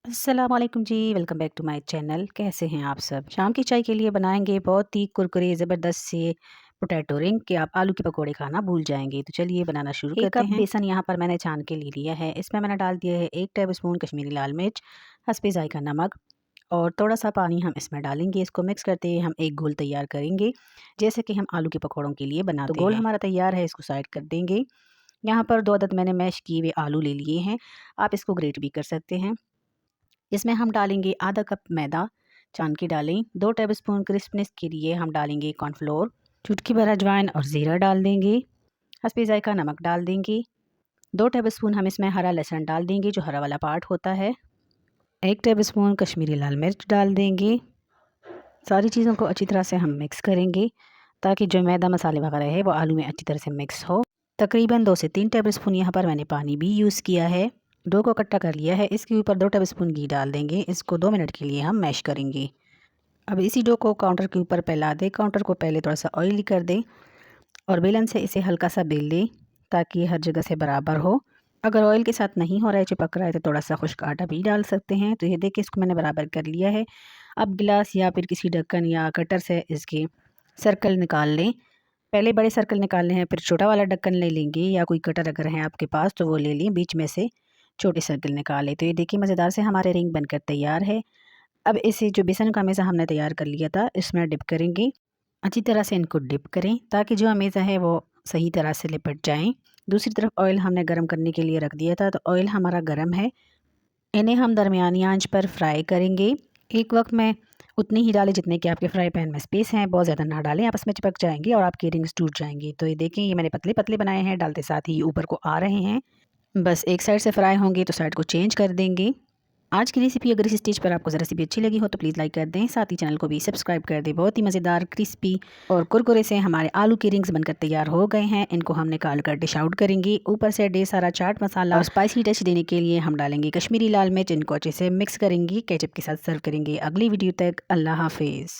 अस्सलाम वालेकुम जी, welcome back to my channel. कैसे हैं आप सब? शाम की चाय के लिए बनाएंगे बहुत ही कुरकुरे ज़बरदस्त से पोटैटो रिंग कि आप आलू के पकोड़े खाना भूल जाएंगे। तो चलिए बनाना शुरू करते हैं। 1 कप बेसन यहाँ पर मैंने छान के ले लिया है। इसमें मैंने डाल दिया है 1 टेबलस्पून कश्मीरी लाल मिर्च, हस्बे ज़ायका नमक और थोड़ा सा पानी हम इसमें डालेंगे। इसको मिक्स करते हुए हम एक घोल तैयार करेंगे, जैसे कि हम आलू के पकौड़ों के लिए बनाते हैं। तो घोल हमारा तैयार है, इसको साइड कर देंगे। यहाँ पर 2 अदद मैंने मैश किए हुए आलू ले लिए हैं। आप इसको ग्रेट भी कर सकते हैं। इसमें हम डालेंगे आधा कप मैदा छान के डालें। 2 टेबलस्पून क्रिस्पनेस के लिए हम डालेंगे कॉर्नफ्लोर, चुटकी भर अजवाइन और ज़ीरा डाल देंगे। हस्बे ज़ायका नमक डाल देंगे। 2 टेबलस्पून हम इसमें हरा लहसुन डाल देंगे, जो हरा वाला पार्ट होता है। 1 टेबलस्पून कश्मीरी लाल मिर्च डाल देंगे। सारी चीज़ों को अच्छी तरह से हम मिक्स करेंगे ताकि जो मैदा मसाले वगैरह है वो आलू में अच्छी तरह से मिक्स हो। तकरीबन 2 से 3 टेबलस्पून यहाँ पर मैंने पानी भी यूज़ किया है। डो को इकट्ठा कर लिया है। इसके ऊपर 2 टेबलस्पून घी डाल देंगे। इसको 2 मिनट के लिए हम मैश करेंगे। अब इसी डो को काउंटर के ऊपर फैला दें। काउंटर को पहले थोड़ा सा ऑयली कर दें और बेलन से इसे हल्का सा बेल लें ताकि हर जगह से बराबर हो। अगर ऑयल के साथ नहीं हो रहा है, चिपक रहा है, तो थोड़ा सा खुश्क आटा भी डाल सकते हैं। तो ये देखिए, इसको मैंने बराबर कर लिया है। अब गिलास या फिर किसी ढक्कन या कटर से इसके सर्कल निकाल लें। पहले बड़े सर्कल निकालने हैं, फिर छोटा वाला ढक्कन ले लेंगे या कोई कटर अगर है आपके पास तो वो ले लें। बीच में से छोटे सर्कल निकालें। तो ये देखिए, मज़ेदार से हमारे रिंग बनकर तैयार है। अब इसे जो बेसन का मेज़ा हमने तैयार कर लिया था, इसमें डिप करेंगे। अच्छी तरह से इनको डिप करें ताकि जो मेज़ा है वो सही तरह से लिपट जाएं। दूसरी तरफ ऑयल हमने गर्म करने के लिए रख दिया था, तो ऑयल हमारा गर्म है। इन्हें हम दरमियानी आंच पर फ्राई करेंगे। एक वक्त में उतनी ही डालें जितने कि आपके फ्राई पैन में स्पेस है। बहुत ज़्यादा ना डालें, आपस में चिपक जाएंगे और आपके रिंग्स टूट जाएंगी। तो ये देखें, ये मैंने पतले पतले बनाए हैं, डालते साथ ही ऊपर को आ रहे हैं। बस एक साइड से फ्राई होंगे तो साइड को चेंज कर देंगे। आज की रेसिपी अगर इस स्टेज पर आपको ज़रा सी भी अच्छी लगी हो तो प्लीज़ लाइक कर दें, साथ ही चैनल को भी सब्सक्राइब कर दें। बहुत ही मज़ेदार, क्रिस्पी और कुरकुरे से हमारे आलू के रिंग्स बनकर तैयार हो गए हैं। इनको हम निकाल कर डिश आउट करेंगे। ऊपर से ढेर सारा चाट मसाला और स्पाइसी टच देने के लिए हम डालेंगे कश्मीरी लाल मिर्च। इनको अच्छे से मिक्स करेंगे, केचप के साथ सर्व करेंगे। अगली वीडियो तक अल्लाह हाफिज़।